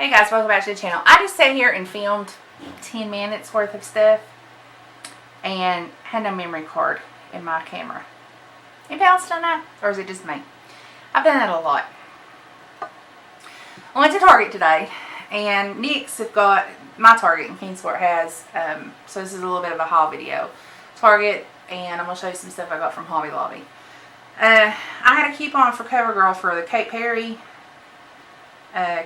Hey guys, welcome back to the channel. I just sat here and filmed 10 minutes worth of stuff and had no memory card in my camera. Anybody else done that? Or is it just me? I've done that a lot. I went to Target today and Nick's have got, my Target in Kingsport has, so this is a little bit of a haul video. Target, and I'm going to show you some stuff I got from Hobby Lobby. I had a coupon for CoverGirl for the Kate Perry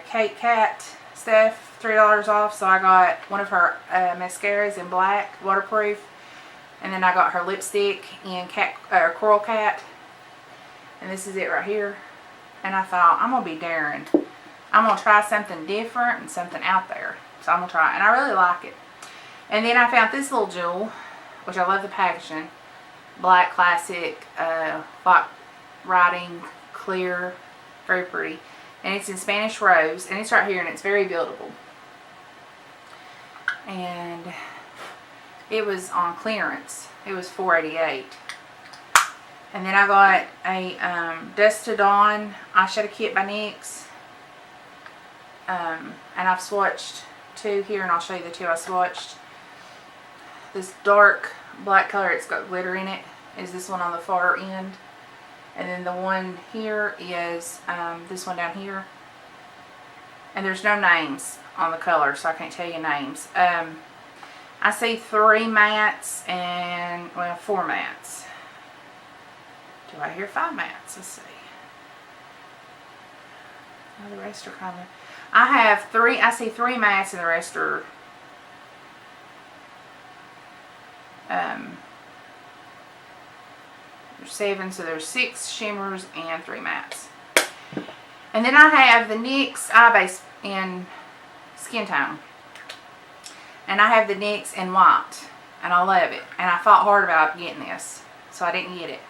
Kate Kat stuff, $3 off, so I got one of her mascaras in black, waterproof, and then I got her lipstick in Coral Cat, and this is it right here. And I thought, I'm going to be daring. I'm going to try something different and something out there, so I'm going to try it, and I really like it. And then I found this little jewel, which I love the packaging, black classic, black writing, clear, very pretty. And it's in Spanish Rose, and it's right here, and it's very buildable. And it was on clearance. It was $4.88. And then I got a Dusk to Dawn eyeshadow kit by NYX. And I've swatched two here, and I'll show you the two I swatched. This dark black color, it's got glitter in it, is this one on the far end. And then the one here is this one down here. And there's no names on the color, so I can't tell you names. I see 3 mattes and, well, 4 mattes. Do I hear 5 mattes? Let's see. Oh, the rest are kind of... I see 3 mattes and the rest are... There's 7, so there's 6 shimmers and 3 mattes. And then I have the NYX Eye Base in Skin Tone. And I have the NYX in White. And I love it. And I fought hard about getting this, so I didn't get it.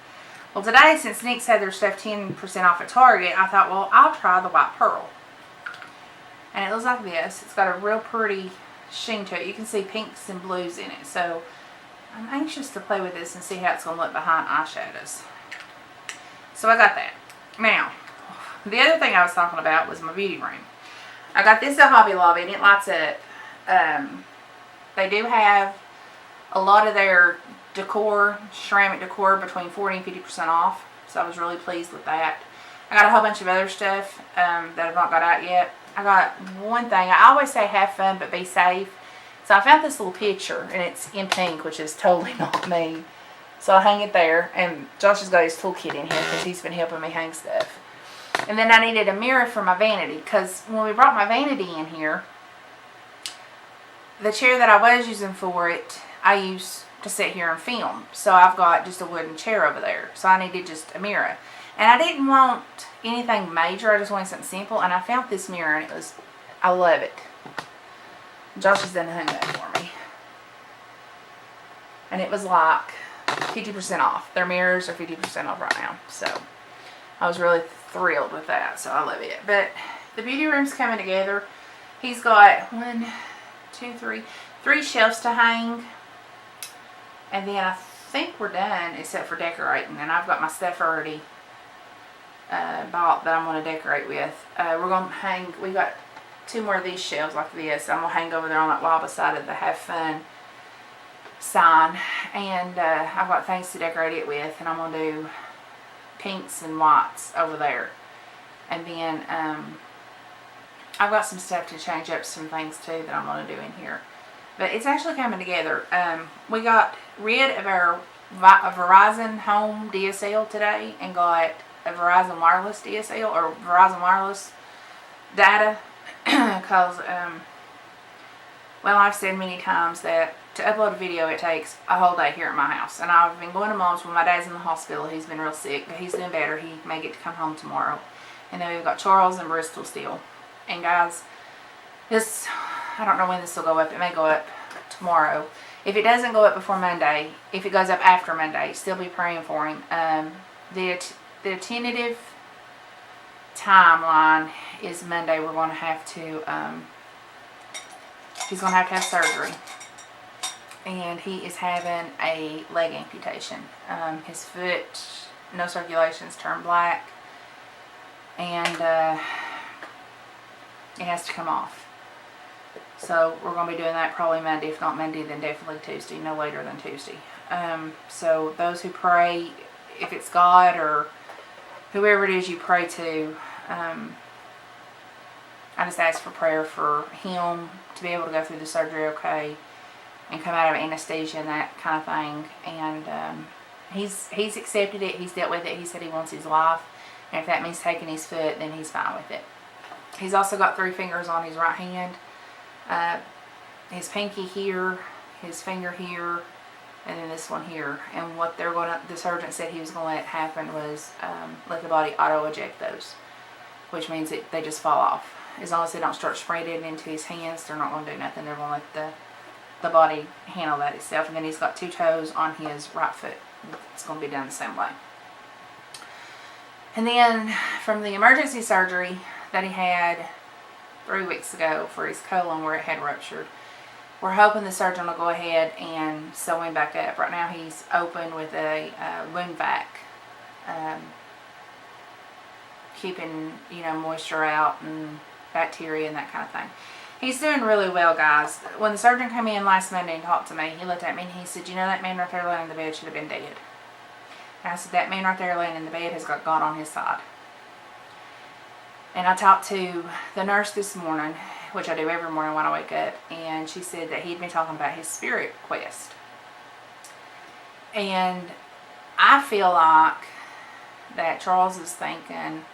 Well, today, since NYX had their stuff 10% off at Target, I thought, well, I'll try the White Pearl. And it looks like this. It's got a real pretty sheen to it. You can see pinks and blues in it. So I'm anxious to play with this and see how it's going to look behind eyeshadows. So I got that. Now, the other thing I was talking about was my beauty room. I got this at Hobby Lobby and it lights up. They do have a lot of their decor, ceramic decor, between 40 and 50% off. So I was really pleased with that. I got a whole bunch of other stuff that I've not got out yet. I got one thing. I always say have fun but be safe. So I found this little picture, and it's in pink, which is totally not me. So I hang it there, and Josh has got his toolkit in here because he's been helping me hang stuff. And then I needed a mirror for my vanity, because when we brought my vanity in here, the chair that I was using for it, I used to sit here and film. So I've got just a wooden chair over there. So I needed just a mirror. And I didn't want anything major, I just wanted something simple, and I found this mirror, and I love it. Josh has done hung that for me. And it was like 50% off. Their mirrors are 50% off right now. So I was really thrilled with that. So I love it. But the beauty room's coming together. He's got 3 shelves to hang. And then I think we're done except for decorating. And I've got my stuff already bought that I'm going to decorate with. We're going to hang, we got 2 more of these shelves like this. I'm going to hang over there on that wall beside of the Have Fun sign. And I've got things to decorate it with. And I'm going to do pinks and whites over there. And then I've got some stuff to change up some things too that I'm going to do in here. But it's actually coming together. We got rid of our Verizon Home DSL today and got a Verizon Wireless DSL or Verizon Wireless data. Because, well, I've said many times that to upload a video it takes a whole day here at my house. And I've been going to Mom's when my dad's in the hospital. He's been real sick, but he's doing better. He may get to come home tomorrow. And then we've got Charles and Bristol still. And guys, this, I don't know when this will go up. It may go up tomorrow. If it doesn't go up before Monday, if it goes up after Monday, still be praying for him. The tentative timeline is Monday. We're going to have to he's going to have surgery, and he is having a leg amputation. His foot, no circulation's turned black, and It has to come off. So we're going to be doing that probably Monday. If not Monday, then definitely Tuesday. No later than Tuesday. So those who pray, if it's God or whoever it is you pray to, I just ask for prayer for him to be able to go through the surgery okay and come out of anesthesia and that kind of thing. And he's accepted it. He's dealt with it. He said he wants his life. And if that means taking his foot, then he's fine with it. He's also got 3 fingers on his right hand. His pinky here, his finger here, and then this one here. And what the surgeon said he was going to let happen was let the body auto-eject those, which means they just fall off. As long as they don't start spreading into his hands, they're not going to do nothing. They're going to let the body handle that itself. And then he's got 2 toes on his right foot. It's going to be done the same way. And then from the emergency surgery that he had 3 weeks ago for his colon where it had ruptured, we're hoping the surgeon will go ahead and sew him back up. Right now he's open with a wound vac, keeping moisture out and bacteria and that kind of thing. He's doing really well, guys. When the surgeon came in last Monday and talked to me, he looked at me and he said, that man right there laying in the bed should have been dead. And I said, that man right there laying in the bed has got God on his side. And I talked to the nurse this morning, which I do every morning when I wake up, and she said that he'd been talking about his spirit quest. And I feel like that Charles is thinking,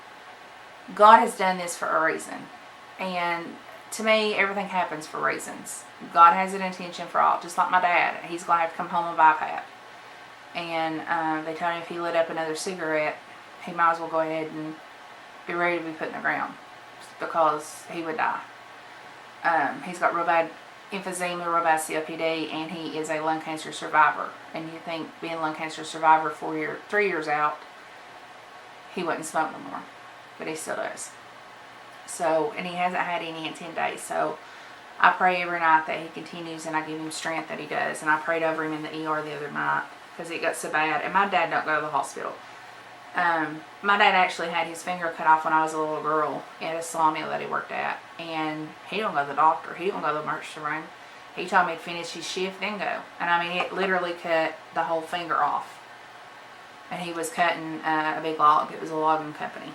God has done this for a reason. And to me, everything happens for reasons. God has an intention for all. Just like my dad, he's going to have to come home with BiPAP. And they told him if he lit up another cigarette, he might as well go ahead and be ready to be put in the ground because he would die. He's got real bad emphysema, real bad COPD, and he is a lung cancer survivor. And you think being a lung cancer survivor 3 years out, he wouldn't smoke no more, but he still does. So, and he hasn't had any in 10 days. So I pray every night that he continues, and I give him strength that he does. And I prayed over him in the ER the other night because it got so bad. And my dad don't go to the hospital. My dad actually had his finger cut off when I was a little girl at a sawmill that he worked at. And he don't go to the doctor. He don't go to the emergency room. He told me to finish his shift, then go. And I mean, it literally cut the whole finger off. And he was cutting a big log. It was a logging company.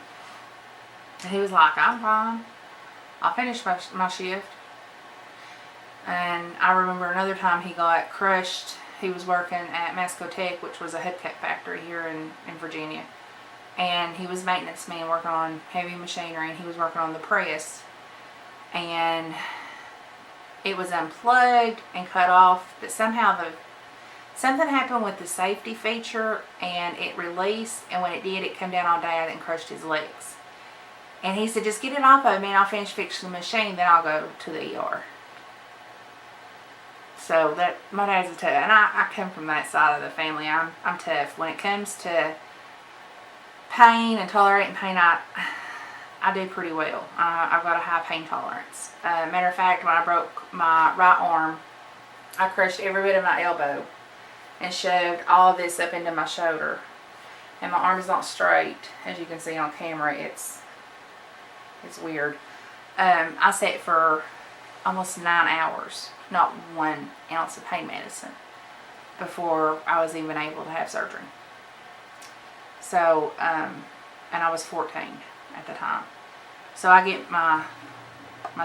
And he was like, I'm fine. I'll finish my shift. And I remember another time he got crushed. He was working at Masco Tech, which was a hubcap factory here in Virginia. And he was maintenance man working on heavy machinery, and he was working on the press. And it was unplugged and cut off, but somehow something happened with the safety feature, and it released, and when it did, it came down on Dad and crushed his legs. And he said, just get it off of me and I'll finish fixing the machine, then I'll go to the ER. So that, my dad's a tough, and I come from that side of the family. I'm tough. When it comes to pain and tolerating pain, I do pretty well. I've got a high pain tolerance. Matter of fact, when I broke my right arm, I crushed every bit of my elbow and shoved all of this up into my shoulder. And my arm is not straight, as you can see on camera. It's weird. I sat for almost 9 hours, not 1 ounce of pain medicine, before I was even able to have surgery. So, and I was 14 at the time. So I get my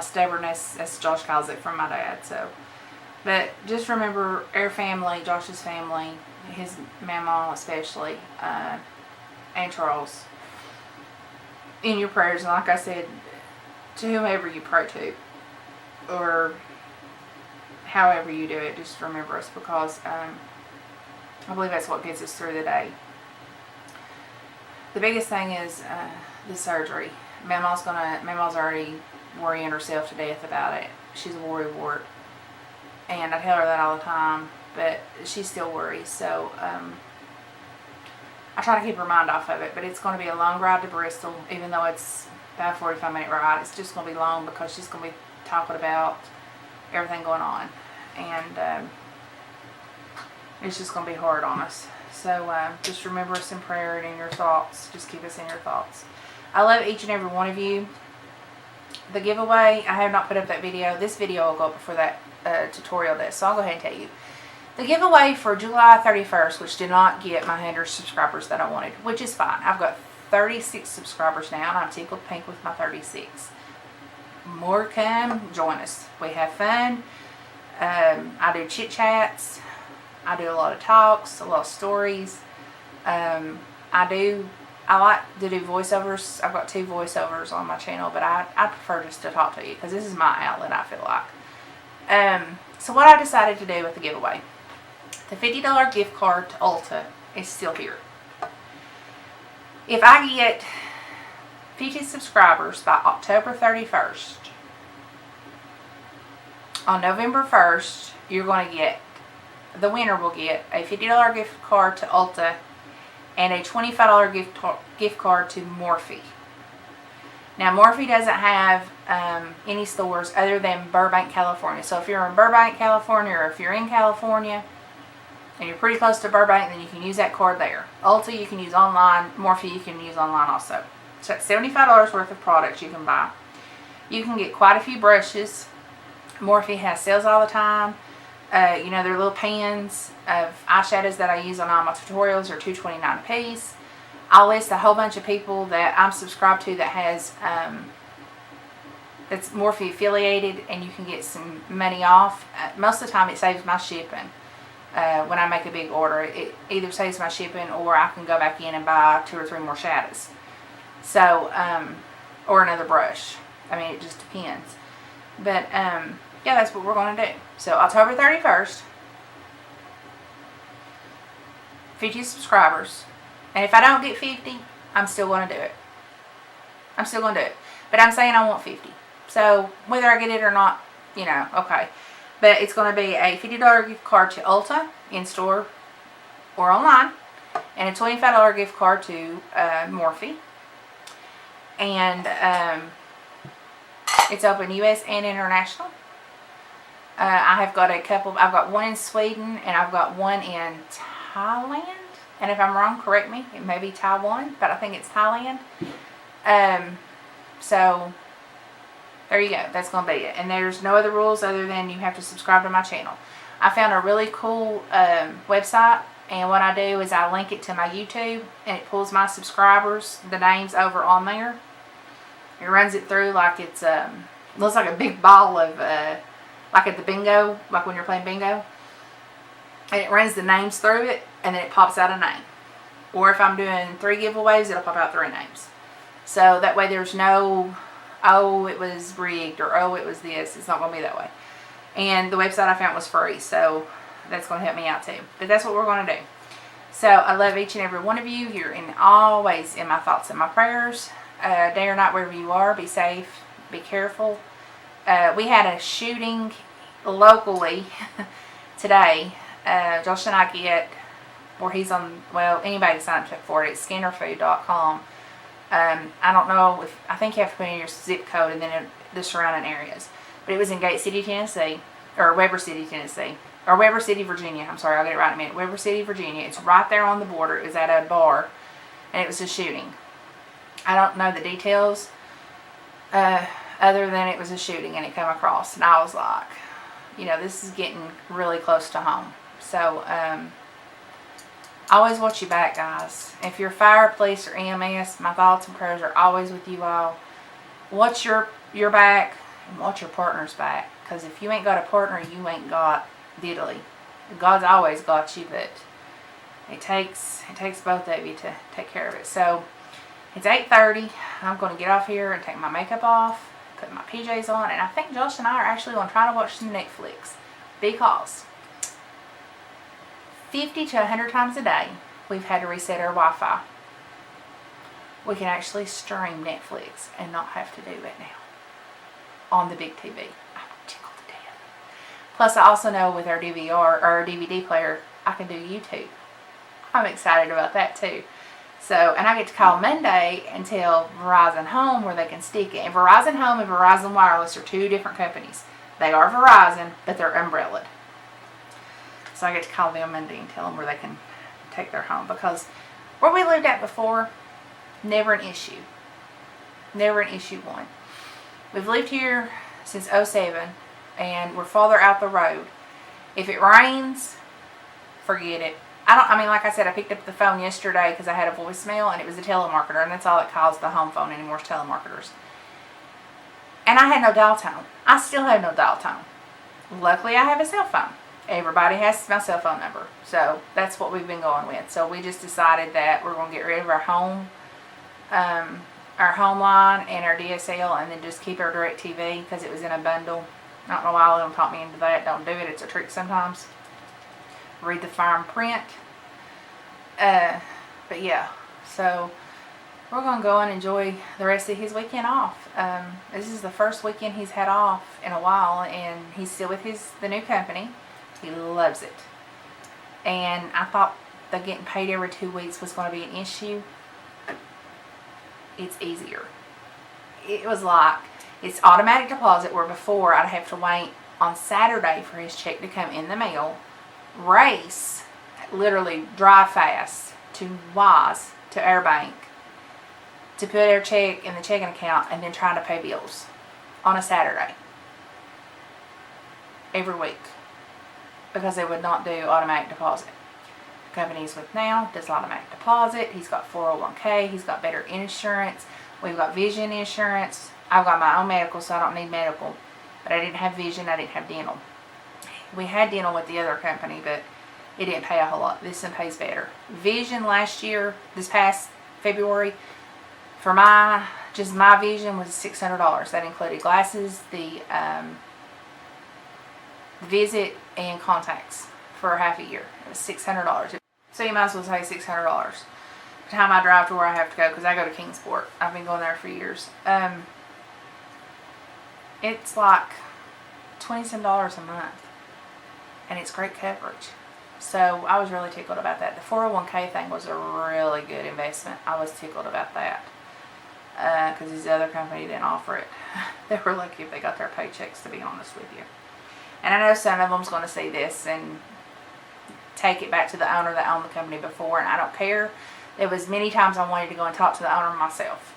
stubbornness, as Josh calls it, from my dad. So, but just remember, our family, Josh's family, his mama especially, and Charles, in your prayers. And like I said, to whomever you pray to, or however you do it, just remember us, because I believe that's what gets us through the day. The biggest thing is the surgery. Mama's already worrying herself to death about it. She's a worry wart, and I tell her that all the time, but she still worries. So I try to keep her mind off of it. But it's going to be a long ride to Bristol, even though it's about a 45-minute ride. It's just going to be long because she's going to be talking about everything going on, and it's just going to be hard on us. So just remember us in prayer and in your thoughts. Just keep us in your thoughts. I love each and every one of you. the giveaway, I have not put up that video. This video will go up before that tutorial does, so I'll go ahead and tell you. The giveaway for July 31st, which did not get my 100 subscribers that I wanted, which is fine. I've got 36 subscribers now, and I'm tickled pink with my 36. More come, join us. We have fun. I do chit chats. I do a lot of talks, a lot of stories. I like to do voiceovers. I've got 2 voiceovers on my channel, but I prefer just to talk to you because this is my outlet, I feel like. So what I decided to do with the giveaway, the $50 gift card to Ulta is still here. If I get 50 subscribers by October 31st, on November 1st, you're going to get, the winner will get a $50 gift card to Ulta and a $25 gift card to Morphe. Now, Morphe doesn't have any stores other than Burbank, California. So if you're in Burbank, California, or if you're in California and you're pretty close to Burbank, then you can use that card there. Ulta you can use online. Morphe you can use online also. So that's $75 worth of products you can buy. You can get quite a few brushes. Morphe has sales all the time. You know, their little pans of eyeshadows that I use on all my tutorials are $2.29 a piece. I'll list a whole bunch of people that I'm subscribed to that has that's Morphe affiliated, and you can get some money off. Most of the time it saves my shipping. When I make a big order, it either saves my shipping or I can go back in and buy 2 or 3 more shadows. So, or another brush. I mean, it just depends. But, yeah, that's what we're going to do. So, October 31st, 50 subscribers. And if I don't get 50, I'm still going to do it. I'm still going to do it. But I'm saying I want 50. So, whether I get it or not, you know, okay. But it's going to be a $50 gift card to Ulta in-store or online. And a $25 gift card to Morphe. And it's open U.S. and international. I have got a couple. I've got one in Sweden and I've got one in Thailand. And if I'm wrong, correct me. It may be Taiwan, but I think it's Thailand. So there you go. That's going to be it. And there's no other rules other than you have to subscribe to my channel. I found a really cool website. And what I do is I link it to my YouTube. And it pulls my subscribers, the names over on there. It runs it through like it's, looks like a big ball of, like at the bingo, like when you're playing bingo. And it runs the names through it. And then it pops out a name. Or if I'm doing 3 giveaways, it'll pop out 3 names. So that way there's no, oh, it was rigged, or oh, it was this. It's not going to be that way. And the website I found was free, so that's going to help me out too. But that's what we're going to do. So I love each and every one of you. You're always in my thoughts and my prayers. Day or night, wherever you are, be safe, be careful. We had a shooting locally today. Josh and I get, or he's on, well, anybody can sign up for it. It's scannerfood.com. I don't know if, I think you have to put in your zip code and then the surrounding areas. But it was in Gate City, Tennessee, or Weber City, Tennessee, or Weber City, Virginia. I'm sorry, I'll get it right in a minute. Weber City, Virginia. It's right there on the border. It was at a bar, and it was a shooting. I don't know the details, other than it was a shooting and it came across. And I was like, you know, this is getting really close to home. So, always watch your back, guys. If you're fire, police, or EMS, my thoughts and prayers are always with you all. Watch your back and watch your partner's back. Because if you ain't got a partner, you ain't got diddly. God's always got you, but it takes both of you to take care of it. So, it's 8:30. I'm going to get off here and take my makeup off, put my PJs on, and I think Josh and I are actually going to try to watch some Netflix. Because 50 to 100 times a day, we've had to reset our Wi-Fi. We can actually stream Netflix and not have to do it now on the big TV. I'm tickled to death. Plus, I also know with our DVR or our DVD player, I can do YouTube. I'm excited about that too. So, and I get to call Monday and tell Verizon Home where they can stick it. And Verizon Home and Verizon Wireless are 2 different companies. They are Verizon, but they're umbrellaed. So I get to call them Monday and tell them where they can take their home. Because where we lived at before, never an issue. Never an issue one. We've lived here since '07, and we're farther out the road. If it rains, forget it. I mean, like I said, I picked up the phone yesterday because I had a voicemail, and it was a telemarketer, and that's all that calls the home phone anymore is telemarketers. And I had no dial tone. I still have no dial tone. Luckily, I have a cell phone. Everybody has my cell phone number. So that's what we've been going with. So we just decided that we're going to get rid of our home line and our DSL, and then just keep our DirecTV because it was in a bundle. I don't know why they don't talk me into that. Don't do it. It's a trick sometimes. Read the fine print. But yeah, so we're going to go and enjoy the rest of his weekend off. This is the first weekend he's had off in a while, and he's still with the new company. He loves it. And I thought that getting paid every 2 weeks was going to be an issue. It's easier. It was like, it's automatic deposit, where before I'd have to wait on Saturday for his check to come in the mail, race, literally drive fast to Wise, to our bank, to put our check in the checking account, and then trying to pay bills on a Saturday every week, because they would not do automatic deposit. The company he's with now does automatic deposit. He's got 401k. He's got better insurance. We've got vision insurance. I've got my own medical, so I don't need medical. But I didn't have vision. I didn't have dental. We had dental with the other company, but it didn't pay a whole lot. This one pays better. Vision last year, this past February, for my vision was $600. That included glasses, the visit, and contacts for half a year. It was $600. So you might as well say $600. The time I drive to where I have to go, because I go to Kingsport. I've been going there for years. It's like $20-some a month, and it's great coverage. So I was really tickled about that. The 401k thing was a really good investment. I was tickled about that, because this other company didn't offer it. They were lucky if they got their paychecks, to be honest with you. And I know some of them's going to see this and take it back to the owner that owned the company before, and I don't care. There was many times I wanted to go and talk to the owner myself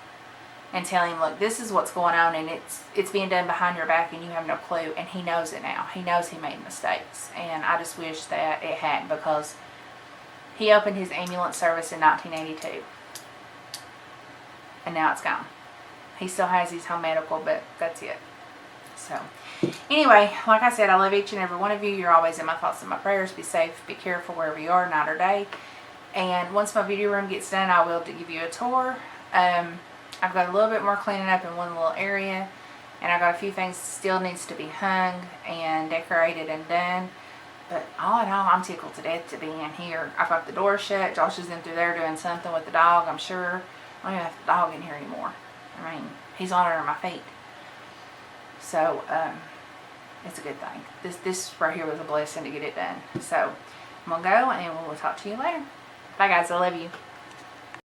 and tell him, look, this is what's going on, and it's being done behind your back, and you have no clue. And he knows it now. He knows he made mistakes, and I just wish that it hadn't, because he opened his ambulance service in 1982, and now it's gone. He still has his home medical, but that's it. So anyway, like I said, I love each and every one of you. You're always in my thoughts and my prayers. Be safe, be careful wherever you are, night or day. And once my video room gets done, I will give you a tour. I've got a little bit more cleaning up in one little area, and I've got a few things still needs to be hung and decorated and done. But all in all, I'm tickled to death to be in here. I've got the door shut. Josh is in through there doing something with the dog, I'm sure. I don't even have the dog in here anymore. I mean, he's on under my feet. So, it's a good thing. This right here was a blessing to get it done. So, I'm going to go, and we'll talk to you later. Bye, guys. I love you.